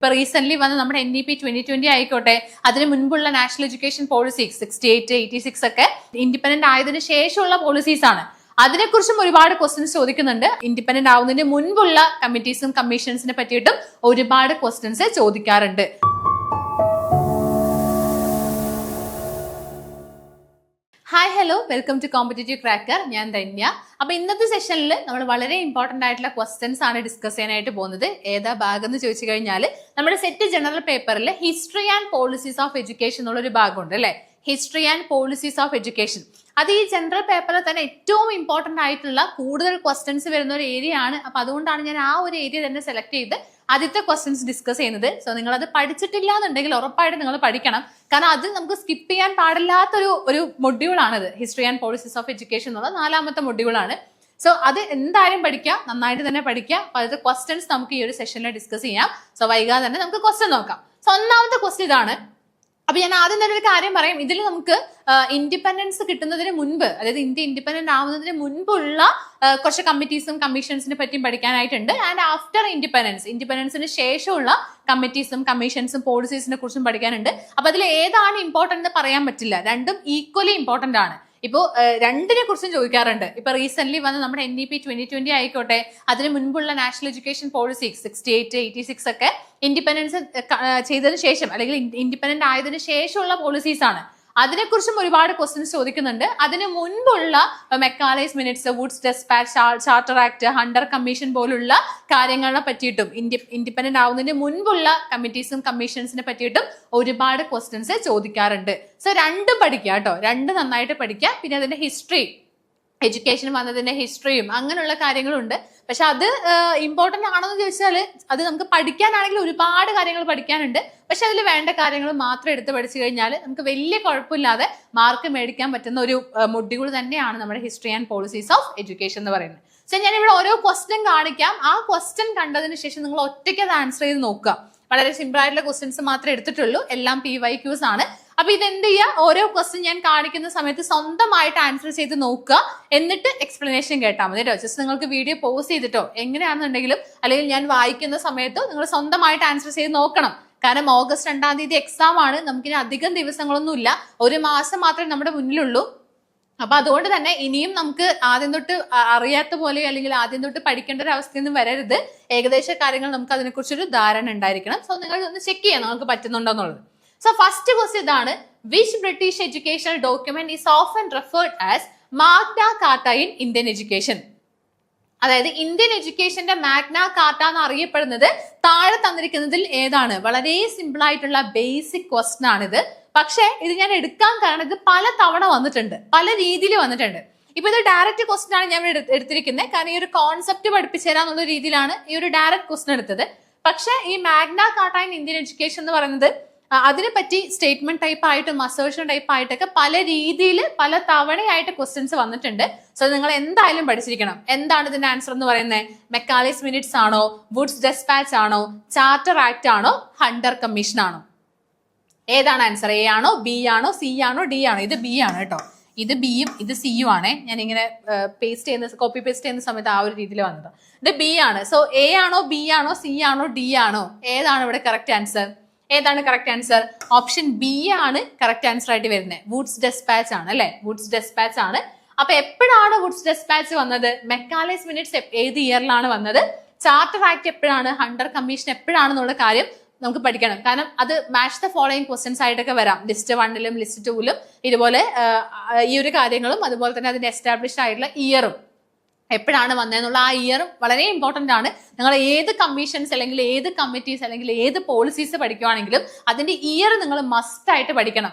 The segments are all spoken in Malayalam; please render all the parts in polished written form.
ഇപ്പൊ റീസെന്റ് വന്ന നമ്മുടെ NEP 2020 ആയിക്കോട്ടെ, അതിന് മുൻപുള്ള നാഷണൽ എഡ്യൂക്കേഷൻ പോളിസി 68, 86 ഒക്കെ ഇൻഡിപെൻഡന്റ് ആയതിനു ശേഷമുള്ള പോളിസീസ് ആണ്. അതിനെക്കുറിച്ചും ഒരുപാട് ക്വസ്റ്റ്യൻസ് ചോദിക്കുന്നുണ്ട്. ഇൻഡിപെൻഡന്റ് ആവുന്നതിന് മുൻപുള്ള കമ്മിറ്റീസും കമ്മീഷൻസിനെ പറ്റിയിട്ടും ഒരുപാട് ക്വസ്റ്റ്യൻസ് ചോദിക്കാറുണ്ട്. Hi hello, welcome to competitive cracker. ഞാൻ ധന്യ. അപ്പൊ ഇന്നത്തെ സെഷനിൽ നമ്മൾ വളരെ ഇമ്പോർട്ടന്റ് ആയിട്ടുള്ള ക്വസ്റ്റ്യൻസ് ആണ് ഡിസ്കസ് ചെയ്യാനായിട്ട് പോകുന്നത്. ഏതാ ഭാഗം എന്ന് ചോദിച്ചു കഴിഞ്ഞാൽ നമ്മുടെ സെറ്റ് ജനറൽ പേപ്പറിൽ history and policies of education എന്നുള്ള ഒരു ഭാഗമുണ്ട് അല്ലെ. History and policies of education അത് ഈ ജനറൽ പേപ്പറിൽ തന്നെ ഏറ്റവും ഇമ്പോർട്ടന്റ് ആയിട്ടുള്ള കൂടുതൽ ക്വസ്റ്റ്യൻസ് വരുന്ന ഒരു ഏരിയ ആണ്. അപ്പൊ അതുകൊണ്ടാണ് ഞാൻ ആ ഒരു ഏരിയ തന്നെ സെലക്ട് ചെയ്ത് ആദ്യത്തെ ക്വസ്റ്റ്യൻസ് ഡിസ്കസ് ചെയ്യുന്നത്. സോ നിങ്ങൾ അത് പഠിച്ചിട്ടില്ല എന്നുണ്ടെങ്കിൽ ഉറപ്പായിട്ട് നിങ്ങൾ പഠിക്കണം. കാരണം അത് നമുക്ക് സ്കിപ്പ് ചെയ്യാൻ പാടില്ലാത്തൊരു മൊഡ്യൂളാണിത്. History and policies of education എന്നുള്ള 4ാമത്തെ മൊഡ്യൂളാണ്. സോ അത് എന്തായാലും പഠിക്കുക, നന്നായിട്ട് തന്നെ പഠിക്കുക. അപ്പൊ അത് ക്വസ്റ്റ്യൻസ് നമുക്ക് ഈ ഒരു സെഷനിൽ ഡിസ്കസ് ചെയ്യാം. സോ വൈകാതെ തന്നെ നമുക്ക് ക്വസ്റ്റ്യൻ നോക്കാം. സോ ഒന്നാമത്തെ ക്വസ്റ്റ്യൻ ഇതാണ്. അപ്പൊ ഞാൻ ആദ്യം തന്നെ ഒരു കാര്യം പറയും. ഇതിൽ നമുക്ക് ഇൻഡിപെൻഡൻസ് കിട്ടുന്നതിന് മുൻപ്, അതായത് ഇന്ത്യ ഇൻഡിപെൻഡന്റ് ആവുന്നതിന് മുൻപുള്ള കുറച്ച് കമ്മിറ്റീസും കമ്മീഷൻസിനെ പറ്റിയും പഠിക്കാനായിട്ടുണ്ട്. ആൻഡ് ആഫ്റ്റർ ഇൻഡിപെൻഡൻസിന് ശേഷമുള്ള കമ്മിറ്റീസും കമ്മീഷൻസും പോളിസീസിനെ കുറിച്ചും പഠിക്കാനുണ്ട്. അപ്പൊ അതിൽ ഏതാണ് ഇമ്പോർട്ടന്റ് എന്ന് പറയാൻ പറ്റില്ല. രണ്ടും ഈക്വലി ഇമ്പോർട്ടന്റ് ആണ്. ഇപ്പോ രണ്ടിനെ കുറിച്ചും ചോദിക്കാറുണ്ട്. ഇപ്പൊ റീസെന്റ് വന്ന നമ്മുടെ NEP 2020 ആയിക്കോട്ടെ, അതിന് മുൻപുള്ള നാഷണൽ എഡ്യൂക്കേഷൻ പോളിസി 68, 86 ഒക്കെ ഇൻഡിപെൻഡൻസ് ചെയ്തതിനു ശേഷം അല്ലെങ്കിൽ ഇൻഡിപെൻഡന്റ് ആയതിനു ശേഷമുള്ള പോളിസീസ് ആണ്. അതിനെക്കുറിച്ചും ഒരുപാട് ക്വസ്റ്റ്യൻസ് ചോദിക്കുന്നുണ്ട്. അതിന് മുൻപുള്ള Macaulay's minutes, Wood's despatch, charter act, Hunter commission പോലുള്ള കാര്യങ്ങളെ പറ്റിയിട്ടും ഇൻഡിപെൻഡന്റ് ആവുന്നതിന് മുൻപുള്ള കമ്മിറ്റീസും കമ്മീഷൻസിനെ പറ്റിയിട്ടും ഒരുപാട് ക്വസ്റ്റ്യൻസ് ചോദിക്കാറുണ്ട്. സോ രണ്ടും പഠിക്കുക കേട്ടോ, രണ്ടും നന്നായിട്ട് പഠിക്കുക. പിന്നെ അതിന്റെ ഹിസ്റ്ററി, എഡ്യൂക്കേഷൻ വന്നതിന്റെ ഹിസ്റ്ററിയും അങ്ങനെയുള്ള കാര്യങ്ങളുണ്ട്. പക്ഷെ അത് ഇമ്പോർട്ടന്റ് ആണെന്ന് ചോദിച്ചാൽ അത് നമുക്ക് പഠിക്കാനാണെങ്കിൽ ഒരുപാട് കാര്യങ്ങൾ പഠിക്കാനുണ്ട്. പക്ഷെ അതിൽ വേണ്ട കാര്യങ്ങൾ മാത്രം എടുത്ത് പഠിച്ചു കഴിഞ്ഞാൽ നമുക്ക് വലിയ കുഴപ്പമില്ലാതെ മാർക്ക് മേടിക്കാൻ പറ്റുന്ന ഒരു മൊഡ്യൂൾ തന്നെയാണ് നമ്മുടെ history and policies of education എന്ന് പറയുന്നത്. സോ ഞാൻ ഇവിടെ ഓരോ ക്വസ്റ്റ്യൻ കാണിക്കാം. ആ ക്വസ്റ്റ്യൻ കണ്ടതിന് ശേഷം നിങ്ങൾ ഒറ്റയ്ക്ക് അത് ആൻസർ ചെയ്ത് നോക്കുക. വളരെ സിമ്പിൾ ആയിട്ടുള്ള ക്വസ്റ്റ്യൻസ് മാത്രമേ എടുത്തിട്ടുള്ളൂ. എല്ലാം PYQs ആണ്. അപ്പൊ ഇതെന്ത് ചെയ്യുക, ഓരോ ക്വസ്റ്റ്യൻ ഞാൻ കാണിക്കുന്ന സമയത്ത് സ്വന്തമായിട്ട് ആൻസർ ചെയ്ത് നോക്കുക. എന്നിട്ട് എക്സ്പ്ലനേഷൻ കേട്ടാൽ മതി കേട്ടോ. ജസ്റ്റ് നിങ്ങൾക്ക് വീഡിയോ പോസ് ചെയ്തിട്ടോ എങ്ങനെയാണെന്നുണ്ടെങ്കിലും അല്ലെങ്കിൽ ഞാൻ വായിക്കുന്ന സമയത്തോ നിങ്ങൾ സ്വന്തമായിട്ട് ആൻസർ ചെയ്ത് നോക്കണം. കാരണം ഓഗസ്റ്റ് 2-ാം തീയതി എക്സാം ആണ്. നമുക്കിനി അധികം ദിവസങ്ങളൊന്നുമില്ല, ഒരു മാസം മാത്രമേ നമ്മുടെ മുന്നിലുള്ളൂ. അപ്പൊ അതുകൊണ്ട് തന്നെ ഇനിയും നമുക്ക് ആദ്യം തൊട്ട് അറിയാത്ത പോലെ അല്ലെങ്കിൽ ആദ്യം തൊട്ട് പഠിക്കേണ്ട ഒരു അവസ്ഥയൊന്നും വരരുത്. ഏകദേശ കാര്യങ്ങൾ നമുക്ക് അതിനെക്കുറിച്ചൊരു ധാരണ ഉണ്ടായിരിക്കണം. സോ നിങ്ങൾ ഒന്ന് ചെക്ക് ചെയ്യാം നമുക്ക് പറ്റുന്നുണ്ടോ എന്നുള്ളത്. സോ ഫസ്റ്റ് ക്വസ്റ്റ്യൻ ഇതാണ്. Which British educational document is often referred as Magna Carta in Indian education? അതായത് ഇന്ത്യൻ എഡ്യൂക്കേഷന്റെ മാഗ്ന കാർട്ട എന്ന് അറിയപ്പെടുന്നത് താഴെ തന്നിരിക്കുന്നതിൽ ഏതാണ്? വളരെ സിമ്പിൾ ആയിട്ടുള്ള ബേസിക് ക്വസ്റ്റ്യൻ ആണിത്. പക്ഷെ ഇത് ഞാൻ എടുക്കാൻ കാരണം ഇത് പല തവണ വന്നിട്ടുണ്ട്, പല രീതിയിൽ വന്നിട്ടുണ്ട്. ഇപ്പൊ ഇത് ഡയറക്റ്റ് ക്വസ്റ്റ്യൻ ആണ് ഞാൻ എടുത്തിരിക്കുന്നത്. കാരണം ഈ ഒരു കോൺസെപ്റ്റ് പഠിപ്പിച്ചു തരാന്നുള്ള രീതിയിലാണ് ഈ ഒരു ഡയറക്റ്റ് ക്വസ്റ്റ്യൻ എടുത്തത്. പക്ഷെ ഈ Magna Carta in Indian education എന്ന് പറയുന്നത് അതിനെപ്പറ്റി സ്റ്റേറ്റ്മെന്റ് ടൈപ്പ് ആയിട്ടും അസേർഷൻ ടൈപ്പ് ആയിട്ടൊക്കെ പല രീതിയിൽ പല തവണയായിട്ട് ക്വസ്റ്റ്യൻസ് വന്നിട്ടുണ്ട്. സോ നിങ്ങൾ എന്തായാലും പഠിച്ചിരിക്കണം. എന്താണ് ഇതിന്റെ ആൻസർ എന്ന് പറയുന്നത്? മെക്കാലേസ് മിനിറ്റ്സ് ആണോ, വുഡ്സ് ഡെസ്പാച്ച് ആണോ, ചാർട്ടർ ആക്ട് ആണോ, ഹണ്ടർ കമ്മീഷൻ ആണോ? ഏതാണ് ആൻസർ? A ആണോ, B ആണോ, C ആണോ, D ആണോ? ഇത് B ആണ് കേട്ടോ. ഇത് ബിയും ഇത് സിയും ആണേ. ഞാൻ ഇങ്ങനെ കോപ്പി പേസ്റ്റ് ചെയ്യുന്ന സമയത്ത് ആ ഒരു രീതിയിൽ വന്നത്. ഇത് B ആണ്. സോ A ആണോ, B ആണോ, C ആണോ, D ആണോ? ഏതാണ് ഇവിടെ കറക്റ്റ് ആൻസർ? ഏതാണ് കറക്റ്റ് ആൻസർ? ഓപ്ഷൻ B ആണ് കറക്റ്റ് ആൻസർ ആയിട്ട് വരുന്നത്. വുഡ്സ് ഡെസ്പാച്ച് ആണ് അല്ലെ, വുഡ്സ് ഡെസ്പാച്ച് ആണ്. അപ്പൊ എപ്പോഴാണ് വുഡ്സ് ഡെസ്പാച്ച് വന്നത്? മെക്കാലേസ് മിനിറ്റ്സ് ഏത് ഇയറിലാണ് വന്നത്? ചാർട്ടർ ആക്ട് എപ്പോഴാണ്? ഹണ്ടർ കമ്മീഷൻ എപ്പോഴാണെന്നുള്ള കാര്യം നമുക്ക് പഠിക്കണം. കാരണം അത് മാച്ച് ദ ഫോളോയിങ് ക്വസ്റ്റ്യൻസ് ആയിട്ടൊക്കെ വരാം. ലിസ്റ്റ് 1-ലും ലിസ്റ്റ് 2-ലും ഇതുപോലെ ഈ ഒരു കാര്യങ്ങളും അതുപോലെ തന്നെ അതിന്റെ എസ്റ്റാബ്ലിഷ്ഡ് ആയിട്ടുള്ള ഇയറും എപ്പോഴാണ് വന്നതെന്നുള്ള ആ ഇയറും വളരെ ഇമ്പോർട്ടന്റ് ആണ്. നിങ്ങൾ ഏത് കമ്മീഷൻസ് അല്ലെങ്കിൽ ഏത് കമ്മിറ്റീസ് അല്ലെങ്കിൽ ഏത് പോളിസീസ് പഠിക്കുവാണെങ്കിലും അതിന്റെ ഇയർ നിങ്ങൾ മസ്റ്റ് ആയിട്ട് പഠിക്കണം.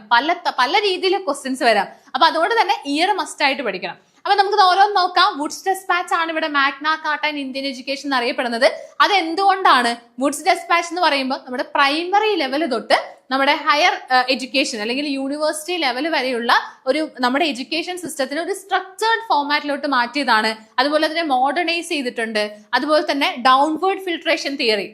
പല രീതിയിലെ ക്വസ്റ്റ്യൻസ് വരാം. അപ്പൊ അതുകൊണ്ട് തന്നെ ഇയർ മസ്റ്റ് ആയിട്ട് പഠിക്കണം. അപ്പൊ നമുക്ക് ഓരോന്ന് നോക്കാം. വുഡ്സ് ഡെസ്പാച്ച് ആണ് ഇവിടെ Magna Carta in Indian education അറിയപ്പെടുന്നത്. അത് എന്തുകൊണ്ടാണ്? വുഡ്സ് ഡെസ്പാച്ച് എന്ന് പറയുമ്പോൾ നമ്മുടെ പ്രൈമറി ലെവൽ തൊട്ട് നമ്മുടെ ഹയർ എഡ്യൂക്കേഷൻ അല്ലെങ്കിൽ യൂണിവേഴ്സിറ്റി ലെവൽ വരെയുള്ള ഒരു നമ്മുടെ എഡ്യൂക്കേഷൻ സിസ്റ്റത്തിന് ഒരു സ്ട്രക്ചേർഡ് ഫോർമാറ്റിലോട്ട് മാറ്റിയതാണ്. അതുപോലെ തന്നെ മോഡേണൈസ് ചെയ്തിട്ടുണ്ട്. അതുപോലെ തന്നെ ഡൗൺവേർഡ് ഫിൽട്രേഷൻ തിയറി,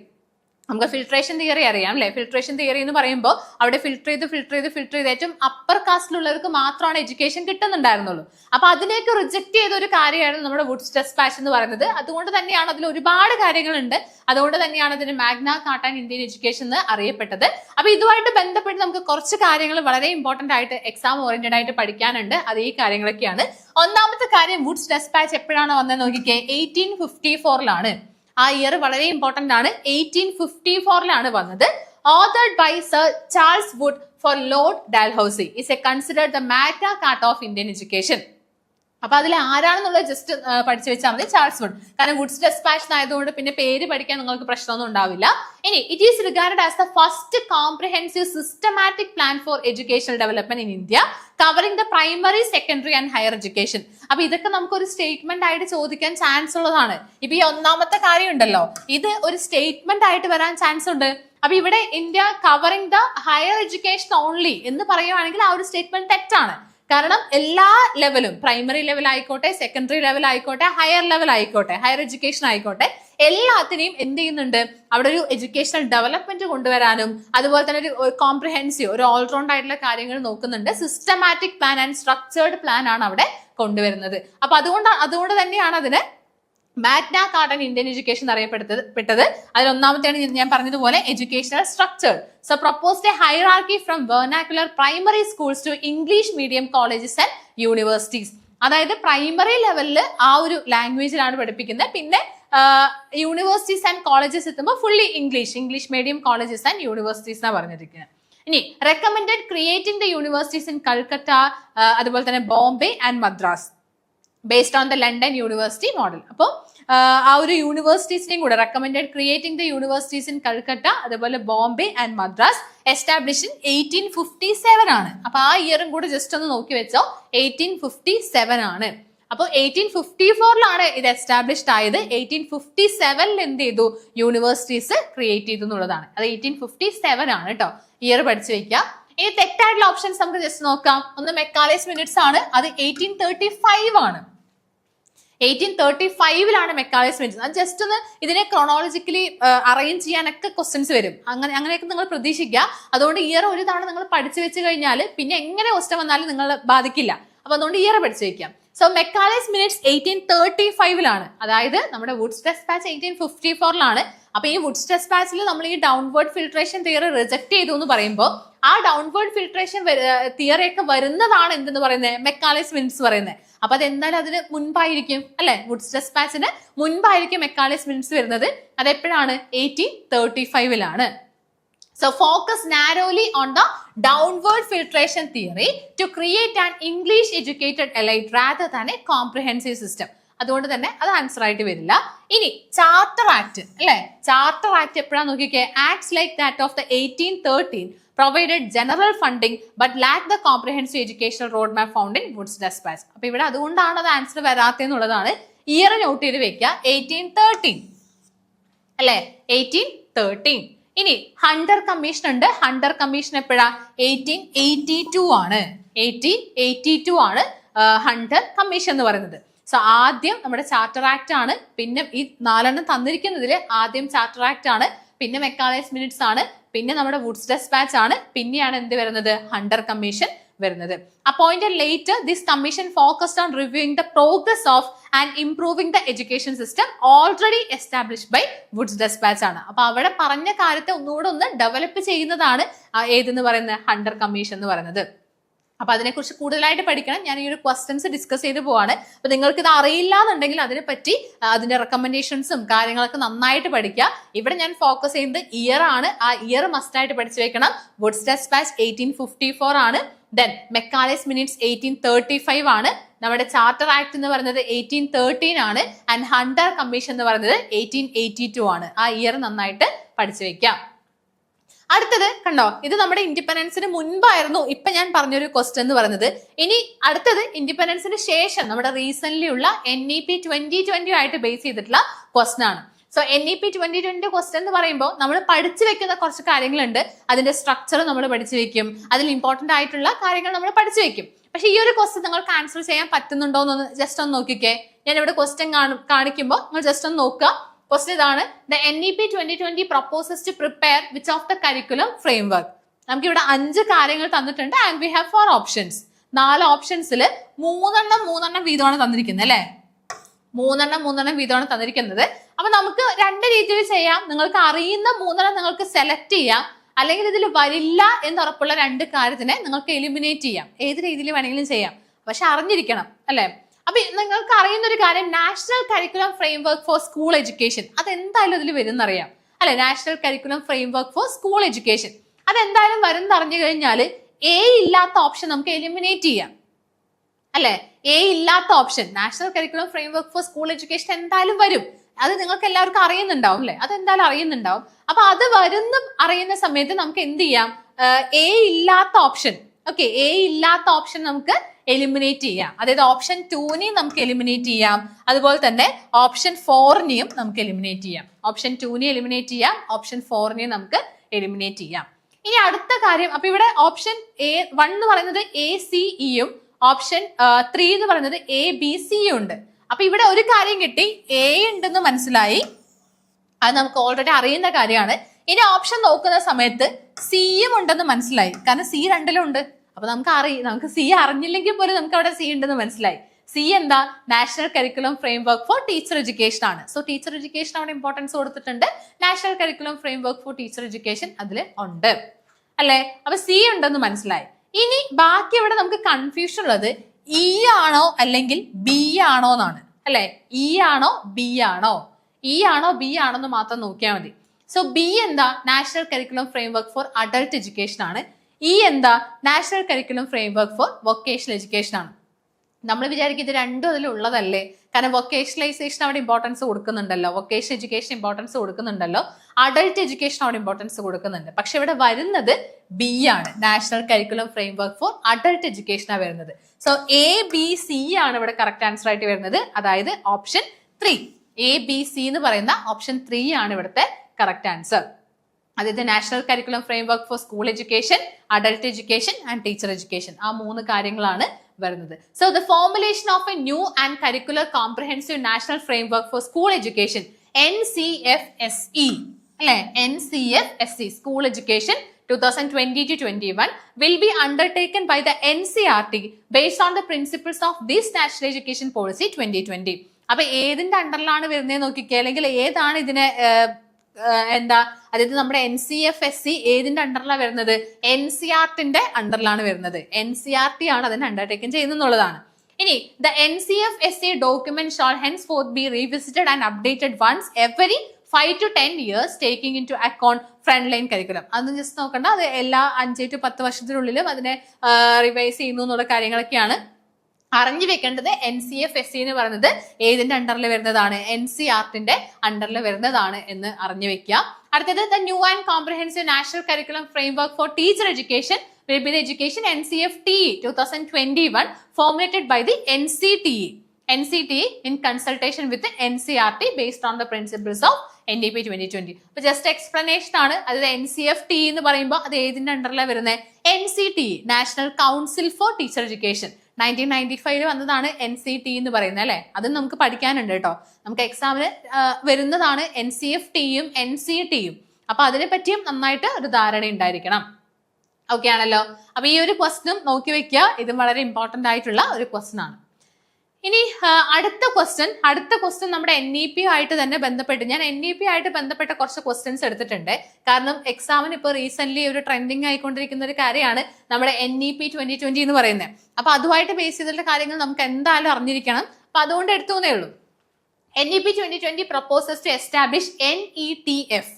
നമുക്ക് ഫിൽട്രേഷൻ തിയറി അറിയാം അല്ലെ. ഫിൽട്രേഷൻ തിയറി എന്ന് പറയുമ്പോൾ അവിടെ ഫിൽട്ടർ ചെയ്ത് ഏറ്റവും അപ്പർ കാസ്റ്റിലുള്ളവർക്ക് മാത്രമാണ് എഡ്യൂക്കേഷൻ കിട്ടുന്നുണ്ടായിരുന്നുള്ളൂ. അപ്പൊ അതിലേക്ക് റിജക്ട് ചെയ്ത ഒരു കാര്യമായിരുന്നു നമ്മുടെ വുഡ്സ് ഡെസ്പാച്ച് എന്ന് പറയുന്നത്. അതുകൊണ്ട് തന്നെയാണ് അതിൽ ഒരുപാട് കാര്യങ്ങളുണ്ട്. അതുകൊണ്ട് തന്നെയാണ് അതിന് മാഗ്ന കാർട്ട ഇന്ത്യൻ എഡ്യൂക്കേഷൻ എന്ന് അറിയപ്പെട്ടത്. അപ്പൊ ഇതുമായിട്ട് ബന്ധപ്പെട്ട് നമുക്ക് കുറച്ച് കാര്യങ്ങൾ വളരെ ഇമ്പോർട്ടന്റ് ആയിട്ട് എക്സാം ഓറിയന്റഡ് ആയിട്ട് പഠിക്കാനുണ്ട്. അത് ഈ കാര്യങ്ങളൊക്കെയാണ്. ഒന്നാമത്തെ കാര്യം, വുഡ്സ് ഡെസ്പാച്ച് എപ്പോഴാണ് വന്നത് നോക്കിക്കേ, 1854 ആ ഇയർ വളരെ ഇമ്പോർട്ടന്റ് ആണ്. 1854 വന്നത്. Authored by Sir Charles Wood for Lord Dalhousie, is considered the Magna Carta of Indian Education. അപ്പൊ അതിൽ ആരാണെന്നുള്ളത് ജസ്റ്റ് പഠിച്ചു വെച്ചാൽ മതി, ചാൾസ് വുഡ്. കാരണം വുഡ്സ് ഡെസ്പാച്ച് ആയതുകൊണ്ട് പിന്നെ പേര് പഠിക്കാൻ നിങ്ങൾക്ക് പ്രശ്നമൊന്നും ഉണ്ടാവില്ല. ഇനി it is regarded as the first comprehensive systematic plan for educational development in India, covering the primary, secondary and higher education. അപ്പൊ ഇതൊക്കെ നമുക്ക് ഒരു സ്റ്റേറ്റ്മെന്റ് ആയിട്ട് ചോദിക്കാൻ ചാൻസ് ഉള്ളതാണ്. ഇപ്പൊ ഈ ഒന്നാമത്തെ കാര്യം ഉണ്ടല്ലോ, ഇത് ഒരു സ്റ്റേറ്റ്മെന്റ് ആയിട്ട് വരാൻ ചാൻസ് ഉണ്ട്. അപ്പൊ ഇവിടെ India covering the higher education only എന്ന് പറയുവാണെങ്കിൽ ആ ഒരു സ്റ്റേറ്റ്മെന്റ് തെറ്റാണ്. കാരണം എല്ലാ ലെവലും, പ്രൈമറി ലെവൽ ആയിക്കോട്ടെ, സെക്കൻഡറി ലെവൽ ആയിക്കോട്ടെ, ഹയർ ലെവൽ ആയിക്കോട്ടെ, ഹയർ എഡ്യൂക്കേഷൻ ആയിക്കോട്ടെ, എല്ലാത്തിനെയും എന്ത് ചെയ്യുന്നുണ്ട്, അവിടെ ഒരു എഡ്യൂക്കേഷണൽ ഡെവലപ്മെന്റ് കൊണ്ടുവരാനും അതുപോലെ തന്നെ ഒരു കോംപ്രിഹെൻസീവ്, ഒരു ഓൾറൗണ്ട് ആയിട്ടുള്ള കാര്യങ്ങൾ നോക്കുന്നുണ്ട്. Systematic plan and structured plan ആണ് അവിടെ കൊണ്ടുവരുന്നത്. അപ്പൊ അതുകൊണ്ട് തന്നെയാണ് അതിന് മാഗ്ന കാർട്ട ഇന്ത്യൻ എഡ്യൂക്കേഷൻ അറിയപ്പെട്ടത്. അതിൽ ഒന്നാമത്തെയാണ് ഞാൻ പറഞ്ഞതുപോലെ educational structure. So proposed a hierarchy from vernacular primary schools to English medium colleges and universities. അതായത് പ്രൈമറി ലെവലിൽ ആ ഒരു ലാംഗ്വേജിലാണ് പഠിപ്പിക്കുന്നത്. പിന്നെ യൂണിവേഴ്സിറ്റീസ് ആൻഡ് കോളേജസ് എത്തുമ്പോൾ fully English medium colleges and universities എന്നാണ് പറഞ്ഞിരിക്കുന്നത്. ഇനി recommended creating the universities in Calcutta, അതുപോലെ തന്നെ Bombay and Madras, based on the London university model. അപ്പോൾ ആ ഒരു യൂണിവേഴ്സിറ്റീസിനെയും കൂടെ recommended creating the universities in Calcutta, അതുപോലെ Bombay and Madras, establish in 1857 ആണ്. അപ്പൊ ആ ഇയറും കൂടെ ജസ്റ്റ് ഒന്ന് നോക്കി വെച്ചോ, 1857 ആണ്. അപ്പോൾ 1854 ഇത് എസ്റ്റാബ്ലിഷ്ഡ് ആയത്. 1857 എന്ത് ചെയ്തു, യൂണിവേഴ്സിറ്റീസ് ക്രിയേറ്റ് ചെയ്തു എന്നുള്ളതാണ്. അത് 1857 ആണ് കേട്ടോ. ഇയർ പഠിച്ചു വെക്കുക. ഈ തെറ്റായിട്ടുള്ള ഓപ്ഷൻസ് നമുക്ക് ജസ്റ്റ് നോക്കാം. ഒന്ന് മെക്കാലേസ് മിനിറ്റ്സ് ആണ്, അത് 1835 ആണ്. 1835 മെക്കാലേസ് മിനിറ്റ്സ്. അത് ജസ്റ്റ് ഒന്ന് ഇതിനെ ക്രോണോളജിക്കലി അറേഞ്ച് ചെയ്യാനൊക്കെ ക്വസ്റ്റ്യൻസ് വരും. അങ്ങനെയൊക്കെ നിങ്ങൾ പ്രതീക്ഷിക്കുക. അതുകൊണ്ട് ഇയർ ഒരു തവണ നിങ്ങൾ പഠിച്ചു വെച്ച് കഴിഞ്ഞാൽ പിന്നെ എങ്ങനെ ക്വസ്റ്റ്യൻ വന്നാലും നിങ്ങൾ ബാധിക്കില്ല. അപ്പൊ അതുകൊണ്ട് ഇയർ പഠിച്ചു വെക്കാം. സോ മെക്കാലേസ് മിനിറ്റ്സ് 1835 അതായത് നമ്മുടെ വുഡ്സ് ഡെസ്പാച്ച് 1854 അപ്പൊ ഈ വുഡ്സ് ഡെസ്പാച്ചിൽ നമ്മൾ ഈ ഡൗൺവേർഡ് ഫിൽട്രേഷൻ തിയറി റിജക്ട് ചെയ്തു എന്ന് പറയുമ്പോൾ ആ ഡൗൺവേർഡ് ഫിൽട്രേഷൻ തിയറി ഒക്കെ വരുന്നതാണ് എന്തെന്ന് പറയുന്നത്, മെക്കാലേസ് മിനിറ്റ്സ് പറയുന്നത്. അപ്പൊ അതെന്തായാലും അതിന് മുൻപായിരിക്കും അല്ലെ, വുഡ്സ് ഡെസ്പാച്ചിന് മുൻപായിരിക്കും മെക്കാലേസ് മിനിറ്റ്സ് വരുന്നത്. അതെപ്പോഴാണ്, 1835. So focus narrowly on the downward filtration theory to create an English educated elite rather than a comprehensive system. അതുകൊണ്ട് തന്നെ അത് ആൻസർ ആയിട്ട് വരില്ല. ഇനി ചാർട്ടർ ആക്ട് അല്ലെ, ചാർട്ടർ ആക്ട് എപ്പോഴാണ് നോക്കിക്കേ, acts like that of the 1813 provided general funding but lacked the comprehensive educational roadmap found in Wood's Dispatch. അപ്പൊ ഇവിടെ അതുകൊണ്ടാണ് അത് ആൻസർ വരാത്തെന്നുള്ളതാണ്. ഇയർ നോട്ട് ചെയ്ത് വെക്കുക, 1813 അല്ലെ, 1813. ഇനി ഹണ്ടർ കമ്മീഷൻ ഉണ്ട്. ഹണ്ടർ കമ്മീഷൻ എപ്പോഴാ, 1882 ആണ്. 1882 ആണ് ഹണ്ടർ കമ്മീഷൻ എന്ന് പറയുന്നത്. സോ ആദ്യം നമ്മുടെ ചാർട്ടർ ആക്ട് ആണ്, പിന്നെ ഈ 4 തന്നിരിക്കുന്നതിൽ ആദ്യം ചാർട്ടർ ആക്ട് ആണ്, പിന്നെ മെക്കാലേസ് മിനിറ്റ്സ് ആണ്, പിന്നെ നമ്മുടെ വുഡ്സ് ഡെസ്പാച്ച് ആണ്, പിന്നെയാണ് എന്ത് വരുന്നത്, ഹണ്ടർ കമ്മീഷൻ വരുന്നത്. Appointed later this commission focused on reviewing the progress of and improving the education system already established by Wood's Despatch ആണ്. അപ്പൊ അവിടെ പറഞ്ഞ കാര്യത്തെ ഒന്നുകൂടെ ഒന്ന് ഡെവലപ്പ് ചെയ്യുന്നതാണ് ഏതെന്ന് പറയുന്നത്, ഹണ്ടർ കമ്മീഷൻ എന്ന് പറയുന്നത്. അപ്പൊ അതിനെക്കുറിച്ച് കൂടുതലായിട്ട് പഠിക്കണം. ഞാൻ ഈ ഒരു ക്വസ്റ്റ്യൻസ് ഡിസ്കസ് ചെയ്ത് പോവാണ്. അപ്പൊ നിങ്ങൾക്ക് ഇത് അറിയില്ല എന്നുണ്ടെങ്കിൽ അതിനെപ്പറ്റി അതിന്റെ റെക്കമെൻഡേഷൻസും കാര്യങ്ങളൊക്കെ നന്നായിട്ട് പഠിക്കുക. ഇവിടെ ഞാൻ ഫോക്കസ് ചെയ്യുന്നത് ഇയർ ആണ്. ആ ഇയർ മസ്റ്റ് ആയിട്ട് പഠിച്ചു വെക്കണം. വുഡ്സ് ഡെസ്പാച്ച് 1854 ആണ്. ദെൻ മെക്കാലേസ് മിനിറ്റ്സ് 1835 ആണ്. നമ്മുടെ ചാർട്ടർ ആക്ട് എന്ന് പറയുന്നത് 1813 ആണ്. ആൻഡ് ഹണ്ടർ കമ്മീഷൻ എന്ന് പറയുന്നത് 1882 ആണ്. ആ ഇയർ നന്നായിട്ട് പഠിച്ചു വെക്കാം. അടുത്തത് കണ്ടോ, ഇത് നമ്മുടെ ഇൻഡിപെൻഡൻസിന് മുൻപായിരുന്നു ഇപ്പൊ ഞാൻ പറഞ്ഞൊരു ക്വസ്റ്റ്യൻ എന്ന് പറയുന്നത്. ഇനി അടുത്തത് ഇൻഡിപെൻഡൻസിന് ശേഷം നമ്മുടെ റീസെന്റ് ഉള്ള NEP 2020 ആയിട്ട് ബേസ് ചെയ്തിട്ടുള്ള ക്വസ്റ്റ്യൻ ആണ്. സോ NEP 2020 ക്വസ്റ്റ്യൻ എന്ന് പറയുമ്പോൾ നമ്മൾ പഠിച്ചു വെക്കുന്ന കുറച്ച് കാര്യങ്ങളുണ്ട്. അതിന്റെ സ്ട്രക്ചർ നമ്മൾ പഠിച്ചു വെക്കും, അതിൽ ഇമ്പോർട്ടന്റ് ആയിട്ടുള്ള കാര്യങ്ങൾ നമ്മൾ പഠിച്ചു വെക്കും. പക്ഷെ ഈ ഒരു ക്വസ്റ്റ്യൻ നിങ്ങൾക്ക് ആൻസർ ചെയ്യാൻ പറ്റുന്നുണ്ടോ എന്ന് ജസ്റ്റ് ഒന്ന് നോക്കിക്കേ. ഞാൻ ഇവിടെ ക്വസ്റ്റ്യൻ കാണിക്കുമ്പോൾ നിങ്ങൾ ജസ്റ്റ് ഒന്ന് നോക്കുക. ക്വസ്റ്റ്യൻ ഇതാണ്, the NEP 2020 proposes to prepare which of the curriculum framework. നമുക്ക് ഇവിടെ 5 കാര്യങ്ങൾ തന്നിട്ടുണ്ട് ആൻഡ് വി ഹാവ് 4 ഓപ്ഷൻസ്. 4 ഓപ്ഷൻസിൽ മൂന്നെണ്ണം വീതമാണ് തന്നിരിക്കുന്നത് അല്ലെ, മൂന്നെണ്ണം വീതമാണ് തന്നിരിക്കുന്നത്. അപ്പൊ നമുക്ക് 2 രീതിയിൽ ചെയ്യാം. നിങ്ങൾക്ക് അറിയുന്ന 3 നിങ്ങൾക്ക് സെലക്ട് ചെയ്യാം, അല്ലെങ്കിൽ ഇതിൽ വരില്ല എന്ന് ഉറപ്പുള്ള 2 കാര്യത്തിനെ നിങ്ങൾക്ക് എലിമിനേറ്റ് ചെയ്യാം. ഏത് രീതിയിൽ വേണമെങ്കിലും ചെയ്യാം, പക്ഷെ അറിഞ്ഞിരിക്കണം അല്ലെ. അപ്പൊ നിങ്ങൾക്ക് അറിയുന്ന ഒരു കാര്യം, national curriculum framework four school education, അതെന്തായാലും ഇതിൽ വരുന്നറിയാം അല്ലെ. National curriculum framework four school education അതെന്തായാലും വരുന്ന അറിഞ്ഞു കഴിഞ്ഞാൽ എ ഇല്ലാത്ത ഓപ്ഷൻ നമുക്ക് എലിമിനേറ്റ് ചെയ്യാം അല്ലെ. എ ഇല്ലാത്ത option national curriculum framework four school education എന്തായാലും വരും. അത് നിങ്ങൾക്ക് എല്ലാവർക്കും അറിയുന്നുണ്ടാവും അല്ലെ, അതെന്തായാലും അറിയുന്നുണ്ടാവും. അപ്പൊ അത് അറിയുന്ന സമയത്ത് നമുക്ക് എന്ത് ചെയ്യാം, എ ഇല്ലാത്ത ഓപ്ഷൻ, ഓക്കെ, എ ഇല്ലാത്ത ഓപ്ഷൻ നമുക്ക് എലിമിനേറ്റ് ചെയ്യാം. അതായത് ഓപ്ഷൻ 2നെയും നമുക്ക് എലിമിനേറ്റ് ചെയ്യാം, അതുപോലെ തന്നെ ഓപ്ഷൻ 4നെയും നമുക്ക് എലിമിനേറ്റ് ചെയ്യാം. ഓപ്ഷൻ 2നെ എലിമിനേറ്റ് ചെയ്യാം, ഓപ്ഷൻ 4നെയും നമുക്ക് എലിമിനേറ്റ് ചെയ്യാം. ഇനി അടുത്ത കാര്യം, അപ്പൊ ഇവിടെ ഓപ്ഷൻ 1 എന്ന് പറയുന്നത് ACEയും ഓപ്ഷൻ 3 എന്ന് പറയുന്നത് ABCയും ഉണ്ട്. അപ്പൊ ഇവിടെ ഒരു കാര്യം കിട്ടി, എ ഉണ്ടെന്ന് മനസ്സിലായി, അത് നമുക്ക് ഓൾറെഡി അറിയുന്ന കാര്യമാണ്. ഇനി ഓപ്ഷൻ നോക്കുന്ന സമയത്ത് സിയും ഉണ്ടെന്ന് മനസ്സിലായി, കാരണം സി 2ലും ഉണ്ട്. അപ്പൊ നമുക്ക് സി അറിഞ്ഞില്ലെങ്കിൽ പോലും നമുക്ക് അവിടെ സി ഉണ്ടെന്ന് മനസ്സിലായി. സി എന്താ, national curriculum framework four Teacher education ആണ്. സോ ടീച്ചർ എഡ്യൂക്കേഷൻ അവിടെ ഇമ്പോർട്ടൻസ് കൊടുത്തിട്ടുണ്ട്. National curriculum framework four Teacher education അതിൽ ഉണ്ട് അല്ലെ. അപ്പൊ സി ഉണ്ടെന്ന് മനസ്സിലായി. ഇനി ബാക്കി ഇവിടെ നമുക്ക് കൺഫ്യൂഷൻ ഉള്ളത് ഇ ആണോ അല്ലെങ്കിൽ ബി ആണോ എന്നാണ് അല്ലെ. ഇ ആണോ ബി ആണോ, ഇ ആണോ ബി ആണോ എന്ന് മാത്രം നോക്കിയാൽ മതി. സോ ബി എന്താ, national curriculum framework for adult education ആണ്. ഇ എന്താ, national curriculum framework for vocational education ആണ്. നമ്മൾ വിചാരിക്കും ഇത് രണ്ടും അതിലുള്ളതല്ലേ, കാരണം വൊക്കേഷണലൈസേഷൻ അവിടെ ഇമ്പോർട്ടൻസ് കൊടുക്കുന്നുണ്ടല്ലോ, വൊക്കേഷണൽ എഡ്യൂക്കേഷൻ ഇമ്പോർട്ടൻസ് കൊടുക്കുന്നുണ്ടല്ലോ, അഡൾട്ട് എഡ്യൂക്കേഷൻ അവിടെ ഇമ്പോർട്ടൻസ് കൊടുക്കുന്നുണ്ട്. പക്ഷെ ഇവിടെ വരുന്നത് ബി ആണ്, national curriculum framework for adult education ആണ് വരുന്നത്. സോ ABC ആണ് ഇവിടെ കറക്റ്റ് ആൻസർ ആയിട്ട് വരുന്നത്, അതായത് ഓപ്ഷൻ 3. ABC എന്ന് പറയുന്ന ഓപ്ഷൻ 3 ആണ് ഇവിടുത്തെ കറക്റ്റ് ആൻസർ. അതായത് national curriculum framework four school education, adult education and teacher education, ആ 3 കാര്യങ്ങളാണ് വരുന്നത്. So the formulation of A new and curricular comprehensive national framework four school education NCFSE അല്ലെ, NCFSE school education 2020-21 will be undertaken by the NCERT based on the principles of this National Education Policy 2020. അപ്പൊ ഏതിന്റെ അണ്ടറിലാണ് വരുന്നത് നോക്കിക്കേ, അല്ലെങ്കിൽ ഏതാണ് ഇതിനെ എന്താ, അതായത് നമ്മുടെ NCFSE ഏതിന്റെ അണ്ടറിലാണ് വരുന്നത്, NCERTന്റെ അണ്ടറിലാണ് വരുന്നത്. NCERT ആണ് അതിനെ അണ്ടർടേക്കൻ ചെയ്യുന്നുള്ളതാണ്. ഇനി the NCFSE document shall henceforth be revisited and updated once every 5 to 10 years taking into account frontline curriculum. അതൊന്നും ജസ്റ്റ് നോക്കണ്ട, അത് എല്ലാ 5 to 10 വർഷത്തിനുള്ളിലും അതിനെ റിവൈസ് ചെയ്യുന്നു എന്നുള്ള കാര്യങ്ങളൊക്കെയാണ് അറിഞ്ഞു വെക്കേണ്ടത്. NCFSE എന്ന് പറയുന്നത് ഏതിന്റെ അണ്ടറിൽ വരുന്നതാണ്, NCERTന്റെ അണ്ടറിൽ വരുന്നതാണ് എന്ന് അറിഞ്ഞു വെക്കുക. അടുത്തത് the new and comprehensive national curriculum framework four Teacher education will be the education NCFTE 2021 formulated by the NCTE in consultation with the NCERT based on the principles of NEP 2020. അപ്പൊ ജസ്റ്റ് എക്സ്പ്ലനേഷൻ ആണ്. അതായത് NCFTE എന്ന് പറയുമ്പോൾ അത് ഏതിന്റെ അണ്ടറിലാണ് വരുന്നത്, NCTE National Council for Teacher Education 1995 വന്നതാണ് NCTE എന്ന് പറയുന്നത് അല്ലെ. അത് നമുക്ക് പഠിക്കാനുണ്ട് കേട്ടോ, നമുക്ക് എക്സാമിന് വരുന്നതാണ് NCFTയും NCTയും. അപ്പൊ അതിനെ പറ്റിയും നന്നായിട്ട് ഒരു ധാരണ ഉണ്ടായിരിക്കണം. ഓക്കെ ആണല്ലോ. അപ്പൊ ഈ ഒരു ക്വസ്റ്റ്യനും നോക്കി വെക്കുക, ഇതും വളരെ ഇമ്പോർട്ടന്റ് ആയിട്ടുള്ള ഒരു ക്വസ്റ്റ്യൻ ആണ്. ഇനി അടുത്ത ക്വസ്റ്റ്യൻ നമ്മുടെ NEP ആയിട്ട് തന്നെ ബന്ധപ്പെട്ട്, ഞാൻ NEP ആയിട്ട് ബന്ധപ്പെട്ട കുറച്ച് ക്വസ്റ്റ്യൻസ് എടുത്തിട്ടുണ്ട്. കാരണം എക്സാമിന് ഇപ്പോൾ റീസെന്റ് ഒരു ട്രെൻഡിങ് ആയിക്കൊണ്ടിരിക്കുന്ന ഒരു കാര്യമാണ് നമ്മുടെ NEP 2020 എന്ന് പറയുന്നത്. അപ്പൊ അതുമായിട്ട് ബേസ് ചെയ്തിട്ടുള്ള കാര്യങ്ങൾ നമുക്ക് എന്തായാലും അറിഞ്ഞിരിക്കണം. അപ്പൊ അതുകൊണ്ട് എടുത്തുന്നേ ഉള്ളൂ. NEP 2020 proposes to establish NETF.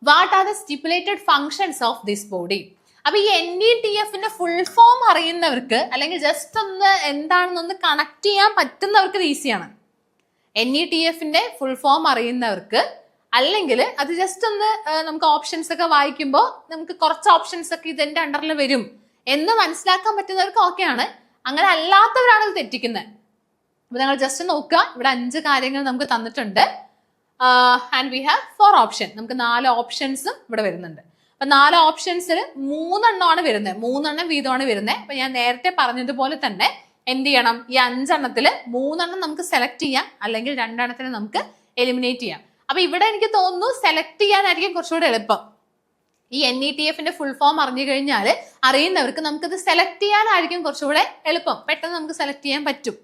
What are the stipulated functions of this body? അപ്പൊ ഈ NETFന്റെ ഫുൾ ഫോം അറിയുന്നവർക്ക്, അല്ലെങ്കിൽ ജസ്റ്റ് ഒന്ന് എന്താണെന്നൊന്ന് കണക്ട് ചെയ്യാൻ പറ്റുന്നവർക്ക് ഇത് ഈസിയാണ്. NETFന്റെ ഫുൾ ഫോം അറിയുന്നവർക്ക്, അല്ലെങ്കിൽ അത് ജസ്റ്റ് ഒന്ന് നമുക്ക് ഓപ്ഷൻസ് ഒക്കെ വായിക്കുമ്പോൾ നമുക്ക് കുറച്ച് ഓപ്ഷൻസ് ഒക്കെ ഇതിന്റെ അണ്ടറിൽ വരും എന്ന് മനസ്സിലാക്കാൻ പറ്റുന്നവർക്ക് ഓക്കെയാണ്. അങ്ങനെ അല്ലാത്തവരാണ് ഇത് തെറ്റിക്കുന്നത്. അപ്പൊ നിങ്ങൾ ജസ്റ്റ് നോക്കുക, ഇവിടെ 5 കാര്യങ്ങൾ നമുക്ക് തന്നിട്ടുണ്ട്. And we have 4 option. നമുക്ക് 4 ഓപ്ഷൻസും ഇവിടെ വരുന്നുണ്ട്. അപ്പൊ 4 ഓപ്ഷൻസിൽ 3 എണ്ണമാണ് വരുന്നത്, 3 എണ്ണം വീതമാണ് വരുന്നത്. അപ്പൊ ഞാൻ നേരത്തെ പറഞ്ഞതുപോലെ തന്നെ എന്ത് ചെയ്യണം? ഈ 5 എണ്ണത്തിൽ 3 എണ്ണം നമുക്ക് സെലക്ട് ചെയ്യാം, അല്ലെങ്കിൽ 2 എണ്ണത്തിന് നമുക്ക് എലിമിനേറ്റ് ചെയ്യാം. അപ്പൊ ഇവിടെ എനിക്ക് തോന്നുന്നു സെലക്ട് ചെയ്യാനായിരിക്കും കുറച്ചുകൂടെ എളുപ്പം. ഈ NETF-ന്റെ ഫുൾ ഫോം അറിഞ്ഞു കഴിഞ്ഞാൽ അറിയുന്നവർക്ക് നമുക്കത് സെലക്ട് ചെയ്യാനായിരിക്കും കുറച്ചുകൂടെ എളുപ്പം. പെട്ടെന്ന് നമുക്ക് സെലക്ട് ചെയ്യാൻ പറ്റും.